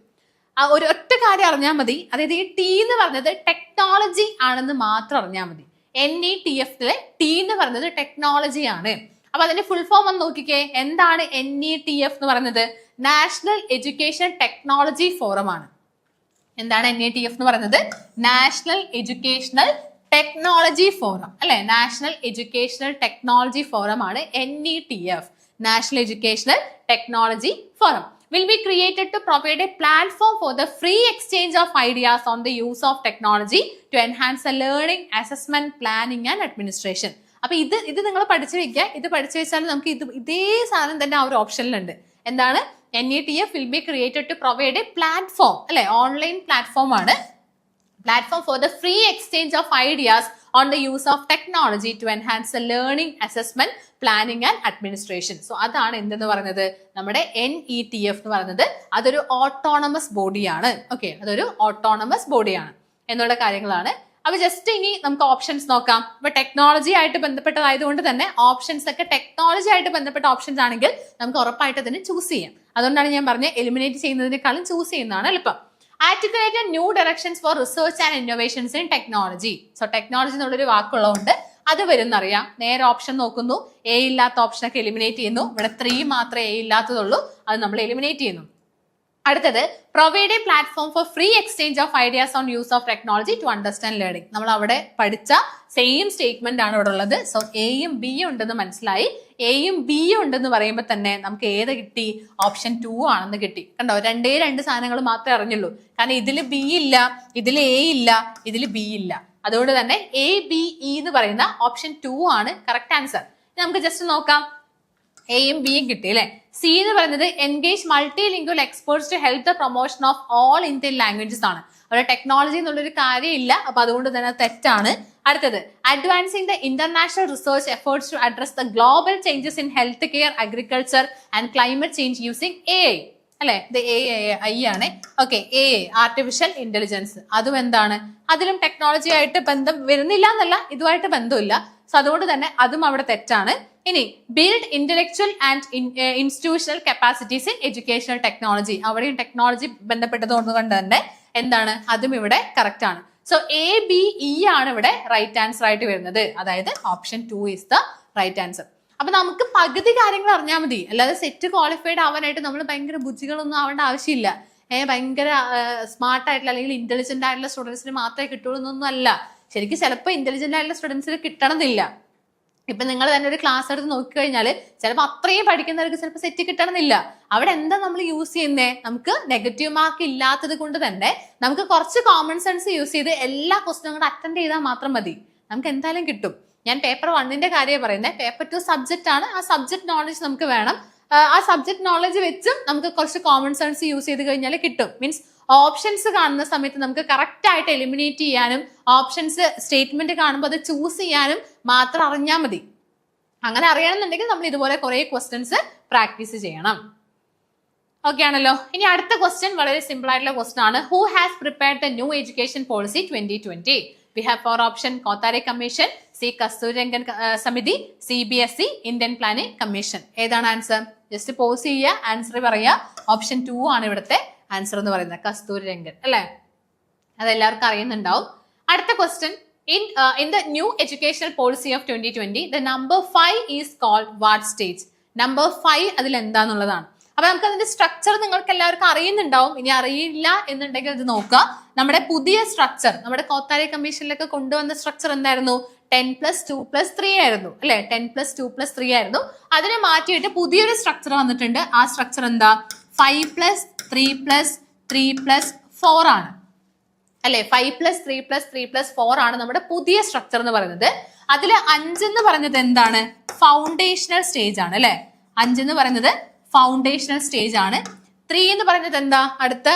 ഒരു ഒറ്റ കാര്യം അറിഞ്ഞാൽ മതി, അതായത് ഈ T എന്ന് പറഞ്ഞത് ടെക്നോളജി ആണെന്ന് മാത്രം അറിഞ്ഞാൽ മതി. NETF-ലെ T എന്ന് പറയുന്നത് ടെക്നോളജി ആണ്. അപ്പൊ അതിന്റെ ഫുൾ ഫോം ഒന്ന് നോക്കിക്കേ. എന്താണ് NETF എന്ന് പറയുന്നത്? നാഷണൽ എഡ്യൂക്കേഷൻ ടെക്നോളജി ഫോറം ആണ്. എന്താണ് NETF എന്ന് പറയുന്നത്? നാഷണൽ എഡ്യൂക്കേഷണൽ ടെക്നോളജി ഫോറം അല്ലെ? നാഷണൽ എഡ്യൂക്കേഷണൽ ടെക്നോളജി ഫോറം ആണ് NETF. National educational technology forum will be created to provide a platform for the free exchange of ideas on the use of technology to enhance the learning, assessment, planning and administration. അപ്പൊ ഇത് നിങ്ങൾ പഠിച്ചു വെക്കുക. ഇത് പഠിച്ചു വെച്ചാൽ നമുക്ക് ഇതേ സാധനം തന്നെ ആ ഒരു ഓപ്ഷനിലുണ്ട്. എന്താണ്? NETF will be created to provide a platform അല്ലെ? ഓൺലൈൻ പ്ലാറ്റ്ഫോം ആണ്. Platform for the free exchange of ideas on the use of technology to enhance the learning, assessment, planning and administration. So അതാണ് എന്തെന്ന് പറയുന്നത്? നമ്മുടെ NETF എന്ന് പറയുന്നത് അതൊരു ഓട്ടോണമസ് ബോഡിയാണ്. ഓക്കെ, അതൊരു ഓട്ടോണമസ് ബോഡിയാണ് എന്നുള്ള കാര്യങ്ങളാണ്. അപ്പൊ ജസ്റ്റ് ഇനി നമുക്ക് ഓപ്ഷൻസ് നോക്കാം. ഇപ്പൊ ടെക്നോളജി ആയിട്ട് ബന്ധപ്പെട്ടതായതുകൊണ്ട് തന്നെ ഓപ്ഷൻസ് ഒക്കെ ടെക്നോളജി ആയിട്ട് ബന്ധപ്പെട്ട ഓപ്ഷൻസ് ആണെങ്കിൽ നമുക്ക് ഉറപ്പായിട്ട് അതിനെ ചൂസ് ചെയ്യാം. അതുകൊണ്ടാണ് ഞാൻ പറഞ്ഞത് എലിമിനേറ്റ് ചെയ്യുന്നതിനേക്കാളും ചൂസ് ചെയ്യുന്നതാണ് എളുപ്പം. Articulated new directions for research and innovations in technology. So technology എന്നുള്ളൊരു വാക്കുള്ളതുകൊണ്ട് അത് വരുന്നറിയാം. നേരെ ഓപ്ഷൻ നോക്കുന്നു, A ഇല്ലാത്ത ഓപ്ഷനൊക്കെ എലിമിനേറ്റ് ചെയ്യുന്നു. ഇവിടെ 3 മാത്രമേ A ഇല്ലാത്തതുള്ളൂ, അത് നമ്മൾ എലിമിനേറ്റ് ചെയ്യുന്നു. അടുത്തത് provide a platform for free exchange of ideas on use of technology to understand learning. നമ്മൾ അവിടെ പഠിച്ച സെയിം സ്റ്റേറ്റ്മെന്റ് ആണ് ഇവിടെ ഉള്ളത്. സോ എയും ബിയും ഉണ്ടെന്ന് മനസ്സിലായി. എയും ബിയും ഉണ്ടെന്ന് പറയുമ്പോൾ തന്നെ നമുക്ക് ഏത് കിട്ടി? ഓപ്ഷൻ 2 ആണെന്ന് കിട്ടി. കണ്ടോ, രണ്ട് സാധനങ്ങൾ മാത്രമേ അറിഞ്ഞുള്ളൂ. കാരണം ഇതിൽ ബി ഇല്ല, ഇതിൽ എ ഇല്ല, ഇതിൽ ബി ഇല്ല. അതുകൊണ്ട് തന്നെ ABE എന്ന് പറയുന്ന ഓപ്ഷൻ 2 ആണ് കറക്റ്റ് ആൻസർ. നമുക്ക് ജസ്റ്റ് നോക്കാം. എയും ബിയും കിട്ടി അല്ലെ? സി എന്ന് പറയുന്നത് engage multilingual experts to help the promotion of all Indian languages ആണ്. അവിടെ ടെക്നോളജി എന്നുള്ളൊരു കാര്യമില്ല, അപ്പൊ അതുകൊണ്ട് തന്നെ തെറ്റാണ്. അടുത്തത് advancing the international research efforts to address the global changes in health care, agriculture and climate change using AI അല്ലെ? ഇത് AI ആണ്. ഓക്കെ, AI ആർട്ടിഫിഷ്യൽ ഇന്റലിജൻസ്, അതും എന്താണ്? അതിലും ടെക്നോളജി ആയിട്ട് ബന്ധം വരുന്നില്ല എന്നല്ല, ഇതുമായിട്ട് ബന്ധമില്ല. സോ അതുകൊണ്ട് തന്നെ അതും അവിടെ തെറ്റാണ്. ഇനി build intellectual and institutional capacities in educational technology, അവിടെയും ടെക്നോളജി ബന്ധപ്പെട്ടത് കൊണ്ട് തന്നെ എന്താണ്? അതും ഇവിടെ കറക്റ്റ് ആണ്. സോ ABE ആണ് ഇവിടെ റൈറ്റ് ആൻസർ ആയിട്ട് വരുന്നത്. അതായത് option 2 is the right answer. അപ്പൊ നമുക്ക് പകുതി കാര്യങ്ങൾ അറിഞ്ഞാൽ മതി, അല്ലാതെ സെറ്റ് ക്വാളിഫൈഡ് ആവാനായിട്ട് നമ്മൾ ഭയങ്കര ബുദ്ധികളൊന്നും ആവേണ്ട ആവശ്യമില്ല. ഭയങ്കര സ്മാർട്ട് ആയിട്ടുള്ള അല്ലെങ്കിൽ ഇന്റലിജന്റ് ആയിട്ടുള്ള സ്റ്റുഡൻസിന് മാത്രമേ കിട്ടുള്ളൂ എന്നൊന്നും അല്ല. ശരിക്കും ചിലപ്പോൾ ഇന്റലിജന്റ് ആയിട്ടുള്ള സ്റ്റുഡൻസിന് കിട്ടണമെന്നില്ല. ഇപ്പൊ നിങ്ങൾ തന്നെ ഒരു ക്ലാസ് എടുത്ത് നോക്കിക്കഴിഞ്ഞാൽ ചിലപ്പോൾ അത്രയും പഠിക്കുന്നവർക്ക് ചിലപ്പോൾ സെറ്റ് കിട്ടണമെന്നില്ല. അവിടെ എന്താ നമ്മൾ യൂസ് ചെയ്യുന്നേ? നമുക്ക് നെഗറ്റീവ് മാർക്ക് ഇല്ലാത്തത് കൊണ്ട് തന്നെ നമുക്ക് കുറച്ച് കോമൺ സെൻസ് യൂസ് ചെയ്ത് എല്ലാ ക്വസ്റ്റ്യനും കൂടെ അറ്റൻഡ് ചെയ്താൽ മാത്രം മതി, നമുക്ക് എന്തായാലും കിട്ടും. ഞാൻ പേപ്പർ 1ന്റെ കാര്യമാണ് പറയുന്നത്. പേപ്പർ 2 സബ്ജക്റ്റ് ആണ്. ആ സബ്ജക്ട് നോളജ് നമുക്ക് വേണം. ആ സബ്ജക്ട് നോളജ് വെച്ചും നമുക്ക് കുറച്ച് കോമൺ സെൻസ് യൂസ് ചെയ്ത് കഴിഞ്ഞാൽ കിട്ടും. മീൻസ് ഓപ്ഷൻസ് കാണുന്ന സമയത്ത് നമുക്ക് കറക്റ്റ് ആയിട്ട് എലിമിനേറ്റ് ചെയ്യാനും ഓപ്ഷൻസ് സ്റ്റേറ്റ്മെന്റ് കാണുമ്പോൾ അത് ചൂസ് ചെയ്യാനും മാത്രം അറിഞ്ഞാൽ മതി. അങ്ങനെ അറിയണമെന്നുണ്ടെങ്കിൽ നമ്മൾ ഇതുപോലെ കുറെ ക്വസ്റ്റ്യൻസ് പ്രാക്ടീസ് ചെയ്യണം. ഓക്കെ ആണല്ലോ. ഇനി അടുത്ത ക്വസ്റ്റ്യൻ വളരെ സിമ്പിൾ ആയിട്ടുള്ള ക്വസ്റ്റ്യൻ ആണ്. Who has prepared the new education policy 2020? We have 4 option: Kothare Commission, C. Kasturirangan Samiti, CBSE, Indian Planning Commission. ഏതാണ് ആൻസർ? ജസ്റ്റ് പോസ് ചെയ്യുക, ആൻസർ പറയുക. ഓപ്ഷൻ 2 ആണ് ഇവിടുത്തെ ആൻസർ എന്ന് പറയുന്നത്, കസ്തൂരിരംഗൻ അല്ലെ? അതെല്ലാവർക്കും അറിയുന്നുണ്ടാവും. അടുത്ത question, in the new educational policy of 2020, the number 5 is called what stage? Number 5 അതിൽ എന്താന്നുള്ളതാണ്. അപ്പൊ നമുക്ക് അതിന്റെ സ്ട്രക്ചർ നിങ്ങൾക്ക് എല്ലാവർക്കും അറിയുന്നുണ്ടാവും. ഇനി അറിയില്ല എന്നുണ്ടെങ്കിൽ അത് നോക്കുക. നമ്മുടെ പുതിയ സ്ട്രക്ചർ, നമ്മുടെ കോത്താരി കമ്മീഷനിലൊക്കെ കൊണ്ടുവന്ന സ്ട്രക്ചർ എന്തായിരുന്നു? 10+2+3 ആയിരുന്നു അല്ലെ? 10+2+3 ആയിരുന്നു. അതിനെ മാറ്റിയിട്ട് പുതിയൊരു സ്ട്രക്ചർ വന്നിട്ടുണ്ട്. ആ സ്ട്രക്ചർ എന്താ? 5+3+3+4 ആണ് അല്ലെ? 5+3+3+4 ആണ് നമ്മുടെ പുതിയ സ്ട്രക്ചർ എന്ന് പറയുന്നത്. അതിൽ 5 എന്ന് പറയുന്നത് എന്താണ്? ഫൗണ്ടേഷണൽ സ്റ്റേജ് ആണ് അല്ലെ? 5 എന്ന് പറയുന്നത് ഫൗണ്ടേഷണൽ സ്റ്റേജ് ആണ്. 3 എന്ന് പറയുന്നത് എന്താ? അടുത്ത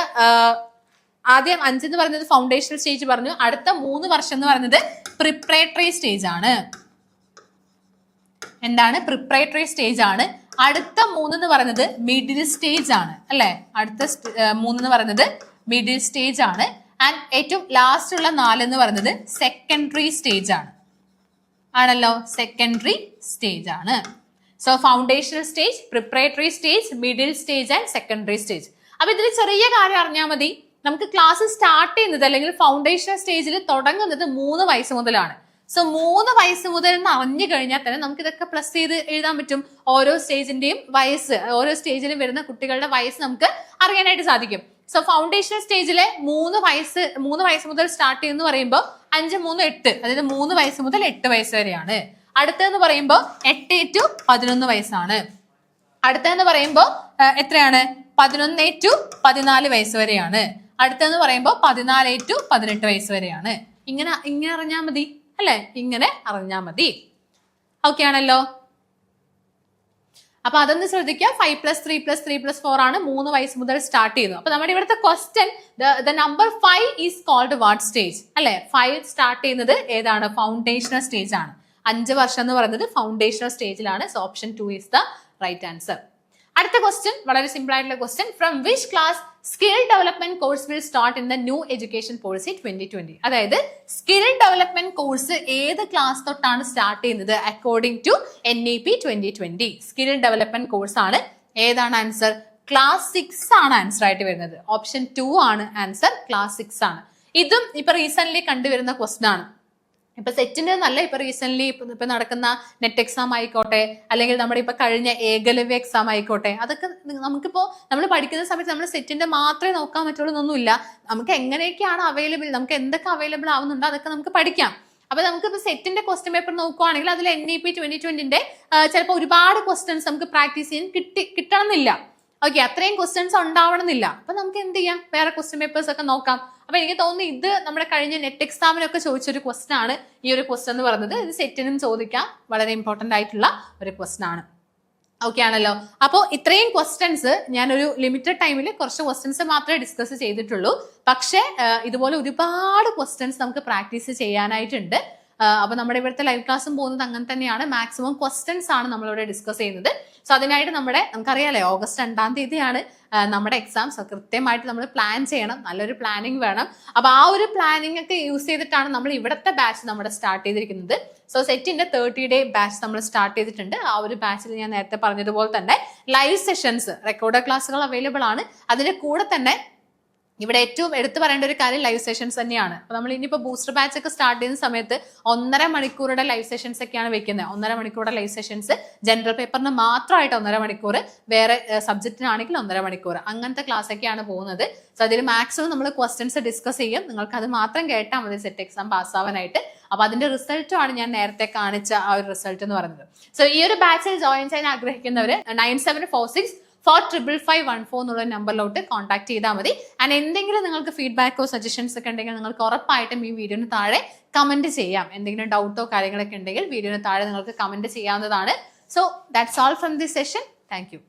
ആദ്യം 5 എന്ന് പറയുന്നത് ഫൗണ്ടേഷണൽ സ്റ്റേജ് പറഞ്ഞു. അടുത്ത 3 വർഷം എന്ന് പറയുന്നത് പ്രിപ്പറേറ്ററി സ്റ്റേജ് ആണ്. എന്താണ്? പ്രിപ്പറേറ്ററി സ്റ്റേജ് ആണ്. അടുത്ത 3 എന്ന് പറയുന്നത് മിഡിൽ സ്റ്റേജ് ആണ് അല്ലെ. അടുത്ത 3 എന്ന് പറയുന്നത് മിഡിൽ സ്റ്റേജ് ആണ്. ആൻഡ് ഏറ്റവും ലാസ്റ്റ് ഉള്ള 4 എന്ന് പറയുന്നത് സെക്കൻഡറി സ്റ്റേജ് ആണ്. ആണല്ലോ, സെക്കൻഡറി സ്റ്റേജ് ആണ്. So foundational stage, preparatory stage, middle stage and secondary stage. അപ്പൊ ഇതിൽ ചെറിയ കാര്യം അറിഞ്ഞാൽ മതി. നമുക്ക് ക്ലാസ് സ്റ്റാർട്ട് ചെയ്യുന്നത് അല്ലെങ്കിൽ ഫൗണ്ടേഷണൽ സ്റ്റേജിൽ തുടങ്ങുന്നത് 3 വയസ്സ് മുതലാണ്. സോ 3 വയസ്സ് മുതൽ എന്ന് അറിഞ്ഞു കഴിഞ്ഞാൽ തന്നെ നമുക്ക് ഇതൊക്കെ പ്ലസ് ചെയ്ത് എഴുതാൻ പറ്റും. ഓരോ സ്റ്റേജിന്റെയും വയസ്സ്, ഓരോ സ്റ്റേജിലും വരുന്ന കുട്ടികളുടെ വയസ്സ് നമുക്ക് അറിയാനായിട്ട് സാധിക്കും. സോ ഫൗണ്ടേഷണൽ സ്റ്റേജിലെ 3 വയസ്സ് മുതൽ സ്റ്റാർട്ട് ചെയ്യുന്ന പറയുമ്പോൾ 5, 3, 8, അതായത് 3 വയസ്സ് മുതൽ 8 വയസ്സ് വരെയാണ്. അടുത്തെന്ന് പറയുമ്പോൾ 8 to 11 വയസ്സാണ്. അടുത്തെന്ന് പറയുമ്പോൾ എത്രയാണ്? 11 to 14 വയസ്സ് വരെയാണ്. അടുത്തെന്ന് പറയുമ്പോൾ 14 to 18 വയസ്സ് വരെയാണ്. ഇങ്ങനെ അറിഞ്ഞാൽ മതി അല്ലെ, ഇങ്ങനെ അറിഞ്ഞാൽ മതി. ഓക്കെ ആണല്ലോ. അപ്പൊ അതൊന്ന് ശ്രദ്ധിക്കുക. 5+3+3+4 ആണ് 3 വയസ്സ് മുതൽ സ്റ്റാർട്ട് ചെയ്യുന്നത്. അപ്പൊ നമ്മുടെ ഇവിടുത്തെ question the number 5 is called what stage അല്ലെ. 5 സ്റ്റാർട്ട് ചെയ്യുന്നത് ഏതാണ്? ഫൗണ്ടേഷണൽ സ്റ്റേജ് ആണ്. 5 വർഷം എന്ന് പറയുന്നത് ഫൗണ്ടേഷണൽ സ്റ്റേജിലാണ്. So option 2 is the right answer. അടുത്ത ക്വസ്റ്റ്യൻ വളരെ സിമ്പിൾ ആയിട്ടുള്ള question. From which class skill development course will start in the new education policy 2020? അതായത് സ്കിൽ ഡെവലപ്മെന്റ് കോഴ്സ് ഏത് ക്ലാസ് തൊട്ടാണ് സ്റ്റാർട്ട് ചെയ്യുന്നത് according to NEP 2020? Skill development course ആണ്. ഏതാണ് ആൻസർ? ക്ലാസ് 6 ആണ് ആൻസർ ആയിട്ട് വരുന്നത്. ഓപ്ഷൻ 2 ആണ് ആൻസർ. ക്ലാസ് 6 ആണ്. ഇതും ഇപ്പൊ റീസെന്റ് കണ്ടുവരുന്ന ക്വസ്റ്റ്യൻ ആണ്. ഇപ്പൊ സെറ്റിന്റെ നല്ല ഇപ്പൊ റീസെന്റ് ഇപ്പൊ നടക്കുന്ന നെറ്റ് എക്സാം ആയിക്കോട്ടെ, അല്ലെങ്കിൽ നമ്മുടെ ഇപ്പൊ കഴിഞ്ഞ ഏകലവ്യ എക്സാം ആയിക്കോട്ടെ, അതൊക്കെ നമുക്കിപ്പോ നമ്മൾ പഠിക്കുന്ന സമയത്ത് നമ്മൾ സെറ്റിന്റെ മാത്രമേ നോക്കാൻ പറ്റുള്ളൂ എന്നൊന്നുമില്ല. നമുക്ക് എങ്ങനെയൊക്കെയാണ് അവൈലബിൾ, നമുക്ക് എന്തൊക്കെ അവൈലബിൾ ആവുന്നുണ്ടോ അതൊക്കെ നമുക്ക് പഠിക്കാം. അപ്പൊ നമുക്കിപ്പോ സെറ്റിന്റെ ക്വസ്റ്റ്യൻ പേപ്പർ നോക്കുവാണെങ്കിൽ അതിൽ NEP 2020 ചിലപ്പോൾ ഒരുപാട് ക്വസ്റ്റ്യൻസ് നമുക്ക് പ്രാക്ടീസ് ചെയ്യാൻ കിട്ടണമെന്നില്ല. ഓക്കെ, അത്രയും ക്വസ്റ്റ്യൻസ് ഉണ്ടാവണമെന്നില്ല. അപ്പൊ നമുക്ക് എന്ത് ചെയ്യാം, വേറെ ക്വസ്റ്റ്യൻ പേപ്പേഴ്സ് ഒക്കെ നോക്കാം. അപ്പൊ എനിക്ക് തോന്നുന്നു ഇത് നമ്മുടെ കഴിഞ്ഞ നെറ്റ് എക്സാമിനൊക്കെ ചോദിച്ചൊരു ക്വസ്റ്റ്യൻ ആണ് ഈ ഒരു ക്വസ്റ്റ്യൻ എന്ന് പറയുന്നത്. ഇത് സെറ്റിനും ചോദിക്കാം, വളരെ ഇമ്പോർട്ടന്റ് ആയിട്ടുള്ള ഒരു ക്വസ്റ്റ്യൻ ആണ്. ഓക്കെ ആണല്ലോ. അപ്പോൾ ഇത്രയും ക്വസ്റ്റ്യൻസ് ഞാനൊരു ലിമിറ്റഡ് ടൈമിൽ കുറച്ച് ക്വസ്റ്റ്യൻസ് മാത്രമേ ഡിസ്കസ് ചെയ്തിട്ടുള്ളൂ. പക്ഷേ ഇതുപോലെ ഒരുപാട് ക്വസ്റ്റ്യൻസ് നമുക്ക് പ്രാക്ടീസ് ചെയ്യാനായിട്ടുണ്ട്. അപ്പൊ നമ്മുടെ ഇവിടുത്തെ ലൈവ് ക്ലാസ്സും പോകുന്നത് അങ്ങനെ തന്നെയാണ്. മാക്സിമം ക്വസ്റ്റ്യൻസ് ആണ് നമ്മളിവിടെ ഡിസ്കസ് ചെയ്യുന്നത്. സോ അതിനായിട്ട് നമുക്കറിയാലേ ഓഗസ്റ്റ് 2-ാം തീയതിയാണ് നമ്മുടെ എക്സാംസ്. കൃത്യമായിട്ട് നമ്മൾ പ്ലാൻ ചെയ്യണം, നല്ലൊരു പ്ലാനിങ് വേണം. അപ്പൊ ആ ഒരു പ്ലാനിങ് ഒക്കെ യൂസ് ചെയ്തിട്ടാണ് നമ്മൾ ഇവിടുത്തെ ബാച്ച് നമ്മുടെ സ്റ്റാർട്ട് ചെയ്തിരിക്കുന്നത്. സോ സെറ്റിന്റെ 30-day ബാച്ച് നമ്മൾ സ്റ്റാർട്ട് ചെയ്തിട്ടുണ്ട്. ആ ഒരു ബാച്ചിൽ ഞാൻ നേരത്തെ പറഞ്ഞതുപോലെ തന്നെ ലൈവ് സെഷൻസ്, റെക്കോർഡ് ക്ലാസ്സുകൾ അവൈലബിൾ ആണ്. അതിന്റെ കൂടെ തന്നെ ഇവിടെ ഏറ്റവും എടുത്തു പറയേണ്ട ഒരു കാര്യം ലൈവ് സെഷൻസ് തന്നെയാണ്. അപ്പൊ നമ്മൾ ഇനിയിപ്പോ ബൂസ്റ്റർ ബാച്ച് ഒക്കെ സ്റ്റാർട്ട് ചെയ്യുന്ന സമയത്ത് 1.5 മണിക്കൂറുടെ ലൈവ് സെഷൻസ് ഒക്കെയാണ് വെക്കുന്നത്. 1.5 മണിക്കൂറുടെ ലൈവ് സെഷൻസ്, ജനറൽ പേപ്പറിന് മാത്രമായിട്ട് 1.5 മണിക്കൂർ, വേറെ സബ്ജക്റ്റിനാണെങ്കിൽ 1.5 മണിക്കൂർ, അങ്ങനത്തെ ക്ലാസ് ഒക്കെയാണ് പോകുന്നത്. സോ അതിൽ മാക്സിമം നമ്മൾ ക്വസ്റ്റ്യൻസ് ഡിസ്കസ് ചെയ്യും. നിങ്ങൾക്ക് അത് മാത്രം കേട്ടാൽ മതി സെറ്റ് എക്സാം പാസ്സാവാനായിട്ട്. അപ്പൊ അതിന്റെ റിസൾട്ടും ആണ് ഞാൻ നേരത്തെ കാണിച്ച ആ ഒരു റിസൾട്ട് എന്ന് പറയുന്നത്. സോ ഈ ഒരു ബാച്ചിൽ ജോയിൻ ചെയ്യാൻ ആഗ്രഹിക്കുന്നവര് 9746-45514 എന്നുള്ള നമ്പറിലോട്ട് കോൺടാക്ട് ചെയ്താൽ മതി. ആൻഡ് എന്തെങ്കിലും നിങ്ങൾക്ക് ഫീഡ്ബാക്കോ സജഷൻസ് ഒക്കെ ഉണ്ടെങ്കിൽ നിങ്ങൾക്ക് ഉറപ്പായിട്ടും ഈ വീഡിയോന് താഴെ കമന്റ് ചെയ്യാം. എന്തെങ്കിലും ഡൗട്ടോ കാര്യങ്ങളൊക്കെ ഉണ്ടെങ്കിൽ വീഡിയോന് താഴെ നിങ്ങൾക്ക് കമന്റ് ചെയ്യാവുന്നതാണ്. So that's all from this session. Thank you.